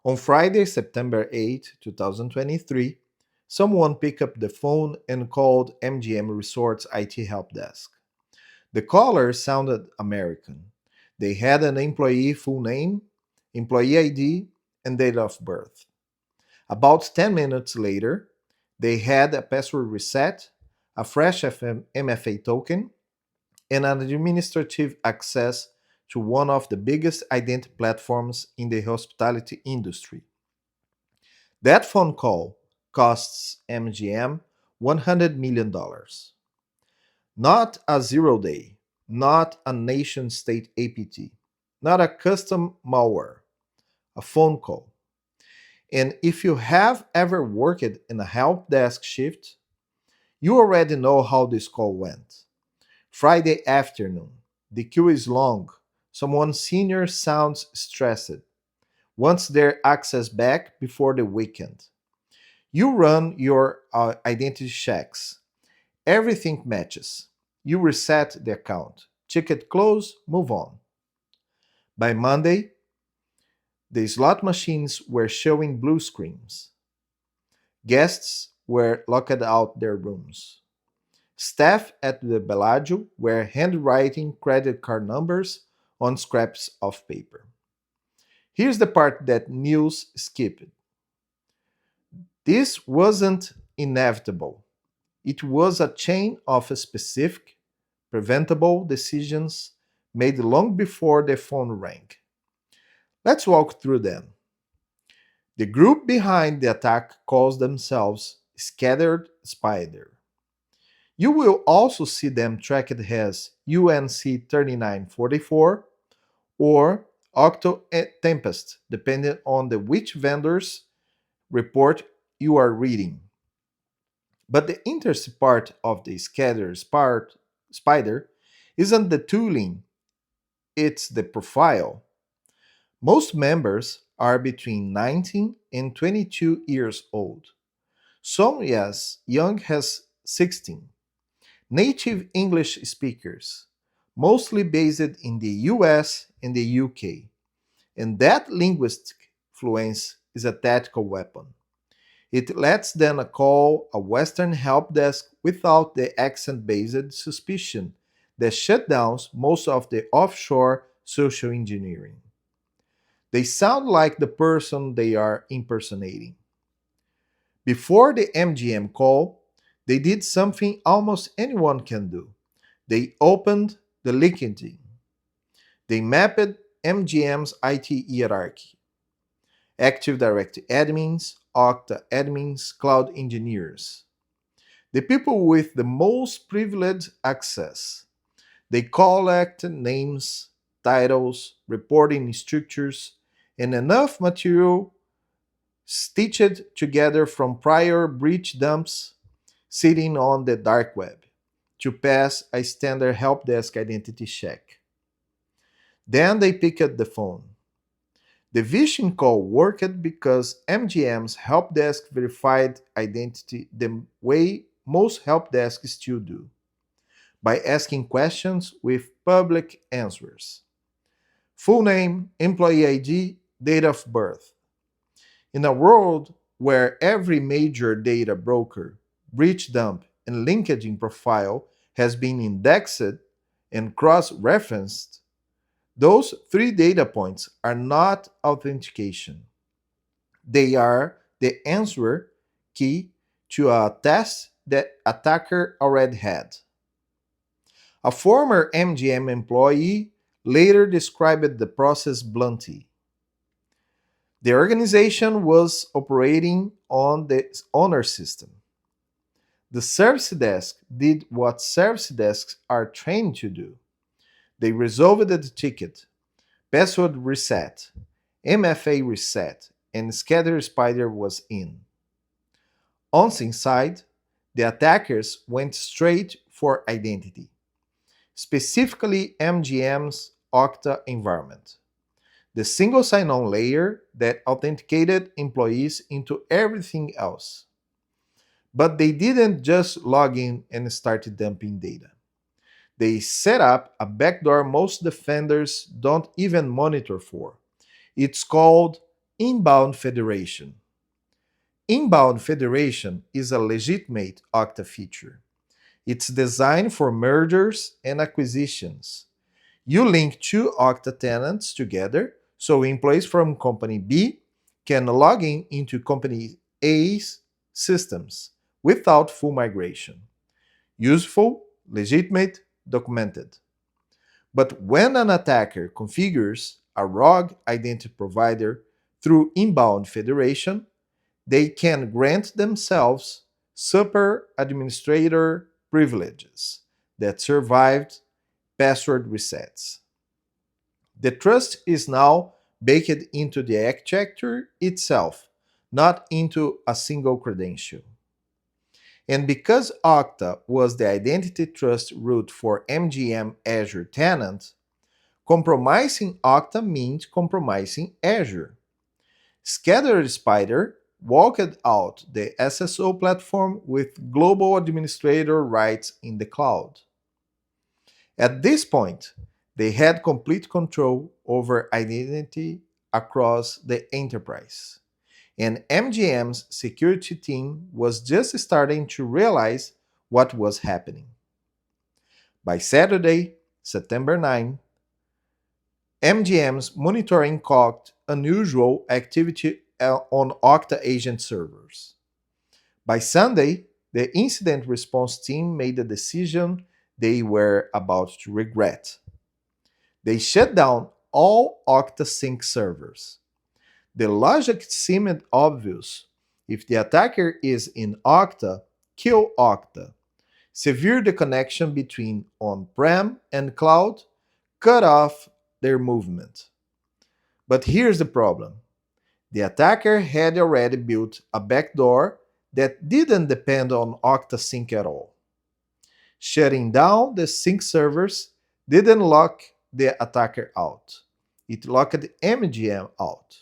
On Friday, September 8, 2023, someone picked up the phone and called MGM Resorts IT help desk. The caller sounded American. They had an employee full name, employee ID, and date of birth. About 10 minutes later, they had a password reset, a fresh MFA token, and an administrative access to one of the biggest identity platforms in the hospitality industry. That phone call costs MGM $100 million. dollars. Not a zero day, not a nation state APT, not a custom malware, a phone call. And if you have ever worked in a help desk shift, you already know how this call went. Friday afternoon, the queue is long. Someone senior sounds stressed, wants their access back before the weekend. You run your identity checks. Everything matches. You reset the account. Ticket close, move on. By Monday, the slot machines were showing blue screens. Guests were locked out their rooms. Staff at the Bellagio were handwriting credit card numbers on scraps of paper. Here's the part that news skipped. This wasn't inevitable. It was a chain of specific, preventable decisions made long before the phone rang. Let's walk through them. The group behind the attack calls themselves Scattered Spider. You will also see them tracked as UNC 3944 or Octo Tempest, depending on which vendor's report you are reading. But the interesting part of the spider isn't the tooling, it's the profile. Most members are between 19 and 22 years old. Some as young as 16. Native English speakers, mostly based in the US and the UK. And that linguistic fluence is a tactical weapon. It lets them call a Western help desk without the accent based suspicion that shut down most of the offshore social engineering. They sound like the person they are impersonating. Before the MGM call, they did something almost anyone can do. They opened the LinkedIn. They mapped MGM's IT hierarchy. Active Directory admins, Okta admins, cloud engineers. The people with the most privileged access. They collect names, titles, reporting structures, and enough material stitched together from prior breach dumps sitting on the dark web to pass a standard help desk identity check. Then they picked the phone. The phishing call worked because MGM's help desk verified identity the way most help desks still do, by asking questions with public answers. Full name, employee ID, date of birth. In a world where every major data broker, breach dump, and LinkedIn profile has been indexed and cross referenced, those three data points are not authentication. They are the answer key to a test that attacker already had. A former MGM employee later described the process bluntly. The organization was operating on the honor system. The service desk did what service desks are trained to do. They resolved the ticket, password reset, MFA reset, and Scatter Spider was in. On inside, the attackers went straight for identity, specifically MGM's Okta environment, the single sign on layer that authenticated employees into everything else. But they didn't just log in and start dumping data. They set up a backdoor most defenders don't even monitor for. It's called Inbound Federation. Inbound Federation is a legitimate Okta feature. It's designed for mergers and acquisitions. You link two Okta tenants together so employees from company B can log in into company A's systems without full migration. Useful, legitimate, documented. But when an attacker configures a rogue identity provider through inbound federation, they can grant themselves super administrator privileges that survived password resets. The trust is now baked into the architecture itself, not into a single credential. And because Okta was the identity trust root for MGM Azure tenants, compromising Okta means compromising Azure. Scatter Spider walked out the SSO platform with global administrator rights in the cloud. At this point, they had complete control over identity across the enterprise. And MGM's security team was just starting to realize what was happening. By Saturday, September 9, MGM's monitoring caught unusual activity on Okta agent servers. By Sunday, the incident response team made a decision they were about to regret. They shut down all Okta sync servers. The logic seemed obvious. If the attacker is in Okta, kill Okta. Sever the connection between on prem and cloud, cut off their movement. But here's the problem: the attacker had already built a backdoor that didn't depend on Okta Sync at all. Shutting down the sync servers didn't lock the attacker out, it locked MGM out.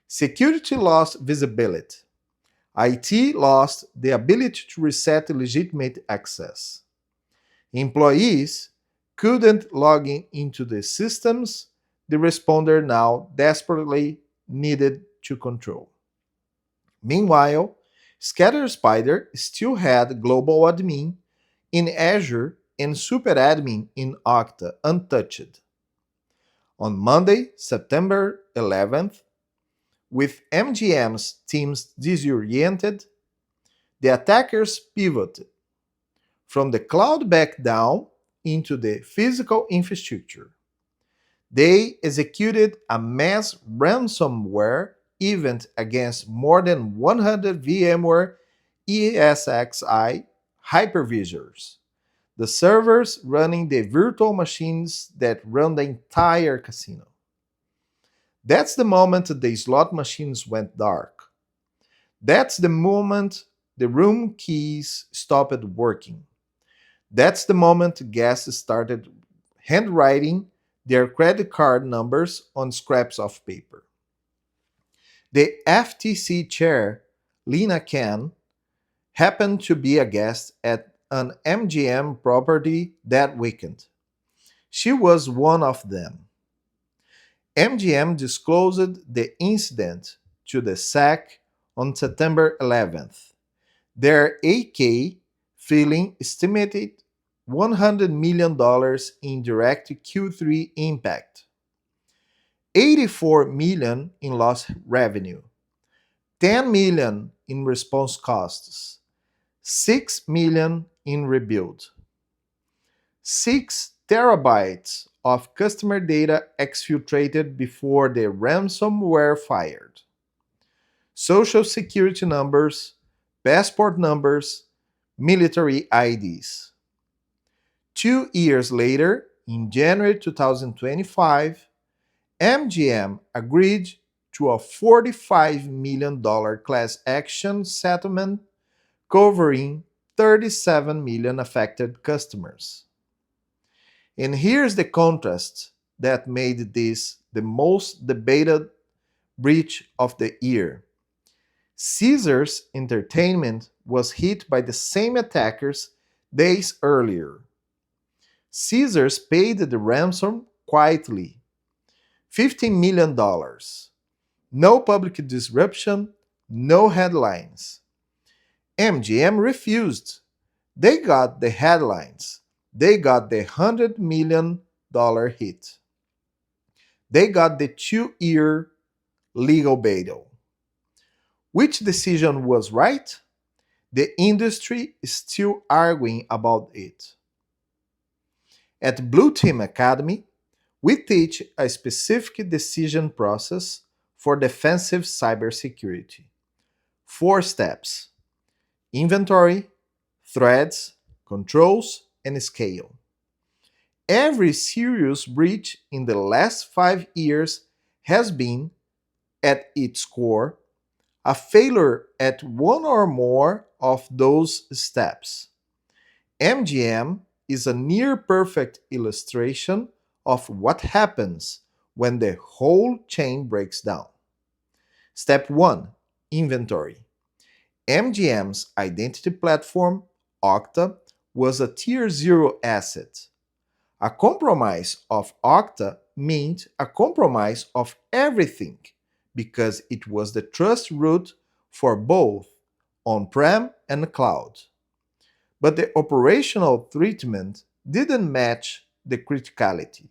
Security lost visibility. IT lost the ability to reset legitimate access. Employees couldn't log in into the systems the responder now desperately needed to control. Meanwhile, Scatter Spider still had global admin in Azure and super admin in Okta untouched. On Monday, September 11th, with MGM's teams disoriented, the attackers pivoted from the cloud back down into the physical infrastructure. They executed a mass ransomware event against more than 100 VMware ESXi hypervisors, the servers running the virtual machines that run the entire casino. That's the moment the slot machines went dark. That's the moment the room keys stopped working. That's the moment guests started handwriting their credit card numbers on scraps of paper. The FTC chair, Lena Khan, happened to be a guest at an MGM property that weekend. She was one of them. MGM disclosed the incident to the SEC on September 11th. Their AK filing estimated $100 million in direct Q3 impact, 84 million in lost revenue, 10 million in response costs, 6 million in rebuild, 6 terabytes of customer data exfiltrated before the ransomware fired, social security numbers, passport numbers, military IDs. 2 years later, in January 2025, MGM agreed to a $45 million class action settlement covering 37 million affected customers. And here's the contrast that made this the most debated breach of the year. Caesars Entertainment was hit by the same attackers days earlier. Caesars paid the ransom quietly, $15 million. No public disruption, no headlines. MGM refused. They got the headlines. They got the $100 million hit. They got the 2-year legal battle. Which decision was right? The industry is still arguing about it. At BlueTeam Academy, we teach a specific decision process for defensive cybersecurity. 4 steps: inventory, threats, controls, and scale. Every serious breach in the last 5 years has been, at its core, a failure at one or more of those steps. MGM is a near perfect illustration of what happens when the whole chain breaks down. Step 1: Inventory. MGM's identity platform, Okta, was a Tier 0 asset. A compromise of Okta meant a compromise of everything because it was the trust root for both on prem and cloud. But the operational treatment didn't match the criticality.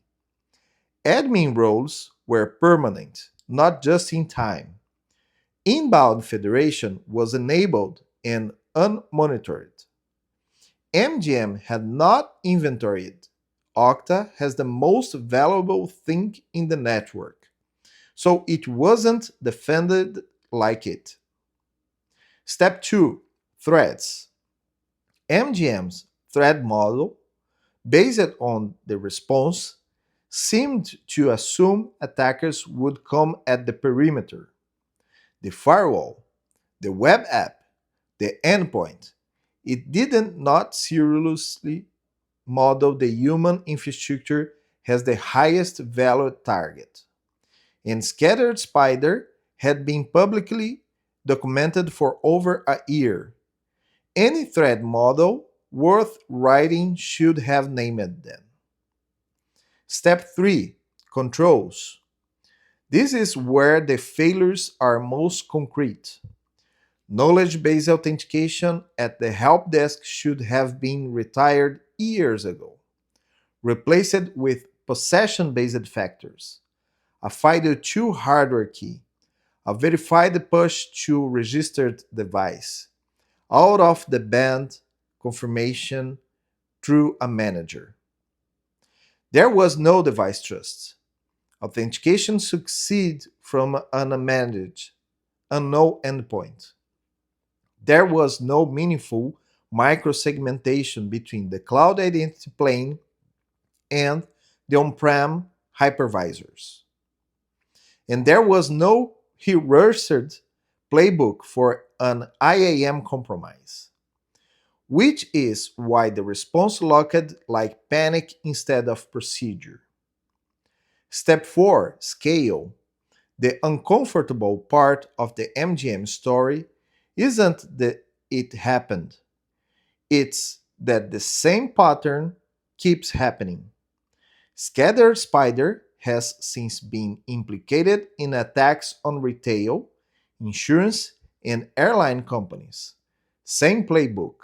Admin roles were permanent, not just in time. Inbound federation was enabled and unmonitored. MGM had not inventoried. Okta has the most valuable thing in the network, so it wasn't defended like it. Step 2: Threats. MGM's threat model, based on the response, seemed to assume attackers would come at the perimeter, the firewall, the web app, the endpoint. It didn't not seriously model the human infrastructure as the highest value target. And Scattered Spider had been publicly documented for over a year. Any threat model worth writing should have named them. Step 3: Controls. This is where the failures are most concrete. Knowledge based authentication at the help desk should have been retired years ago, replaced with possession based factors, a FIDO2 hardware key, a verified push to registered device, out of the band confirmation through a manager. There was no device trust. Authentication succeeds from an unmanaged, unknown endpoint. There was no meaningful microsegmentation between the cloud identity plane and the on-prem hypervisors. And there was no rehearsed playbook for an IAM compromise, which is why the response looked like panic instead of procedure. Step 4: Scale. The uncomfortable part of the MGM story isn't that it happened, it's that the same pattern keeps happening. Scattered Spider has since been implicated in attacks on retail, insurance, and airline companies. Same playbook: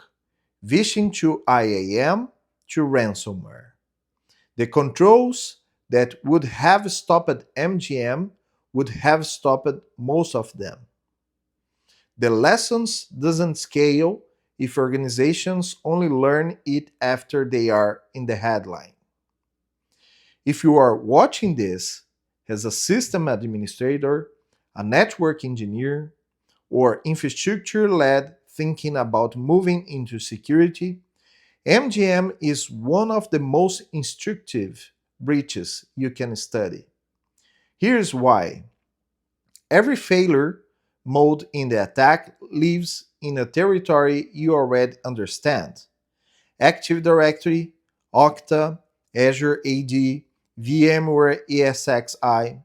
vishing to IAM to ransomware. The controls that would have stopped MGM would have stopped most of them. The lessons doesn't scale if organizations only learn it after they are in the headline. If you are watching this as a system administrator, a network engineer, or infrastructure led thinking about moving into security, MGM is one of the most instructive breaches you can study. Here's why. Every failure mode in the attack lives in a territory you already understand: Active Directory, Okta, Azure AD, VMware ESXi,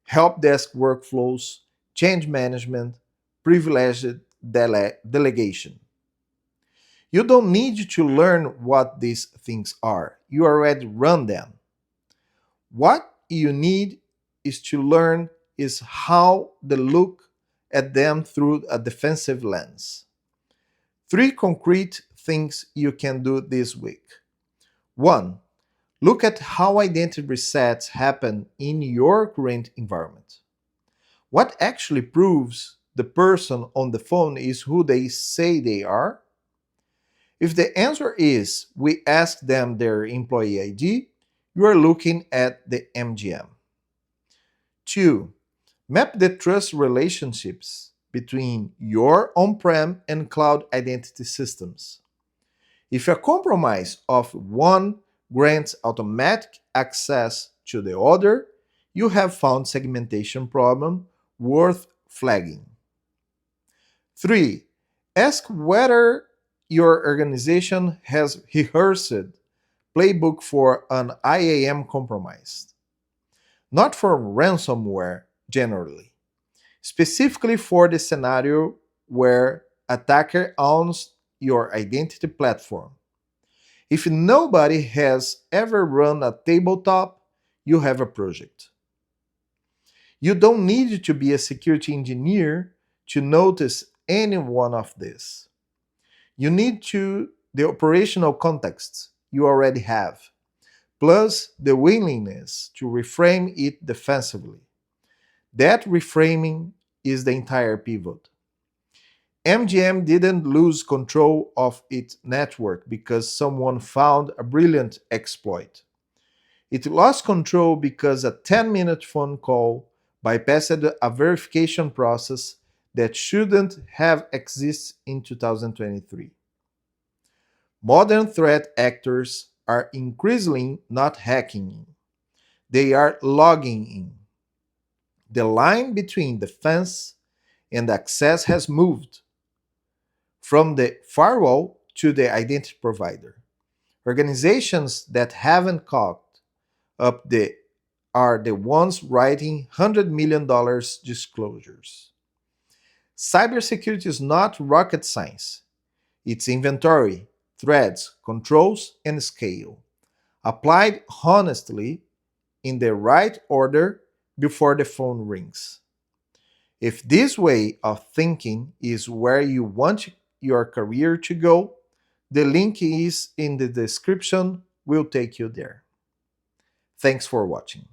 help desk workflows, change management, privileged delegation. You don't need to learn what these things are. You already run them. What you need is to learn is how they look at them through a defensive lens. Three concrete things you can do this week. One, look at how identity resets happen in your current environment. What actually proves the person on the phone is who they say they are? If the answer is we ask them their employee ID, you are looking at the MGM. Two, map the trust relationships between your on prem and cloud identity systems. If a compromise of one grants automatic access to the other, you have found segmentation problem worth flagging. 3. Ask whether your organization has rehearsed playbook for an IAM compromise, not for ransomware generally, specifically for the scenario where attacker owns your identity platform. If nobody has ever run a tabletop, you have a project. You don't need to be a security engineer to notice any one of this. You need to the operational context you already have, plus the willingness to reframe it defensively. That reframing is the entire pivot. MGM didn't lose control of its network because someone found a brilliant exploit. It lost control because a 10-minute phone call bypassed a verification process that shouldn't have existed in 2023. Modern threat actors are increasingly not hacking in, they are logging in. The line between defense and access has moved from the firewall to the identity provider. Organizations that haven't caught up are the ones writing $100 million disclosures. Cybersecurity is not rocket science. It's inventory, threads, controls, and scale, applied honestly in the right order before the phone rings. If this way of thinking is where you want your career to go, the link is in the description. We'll take you there. Thanks for watching.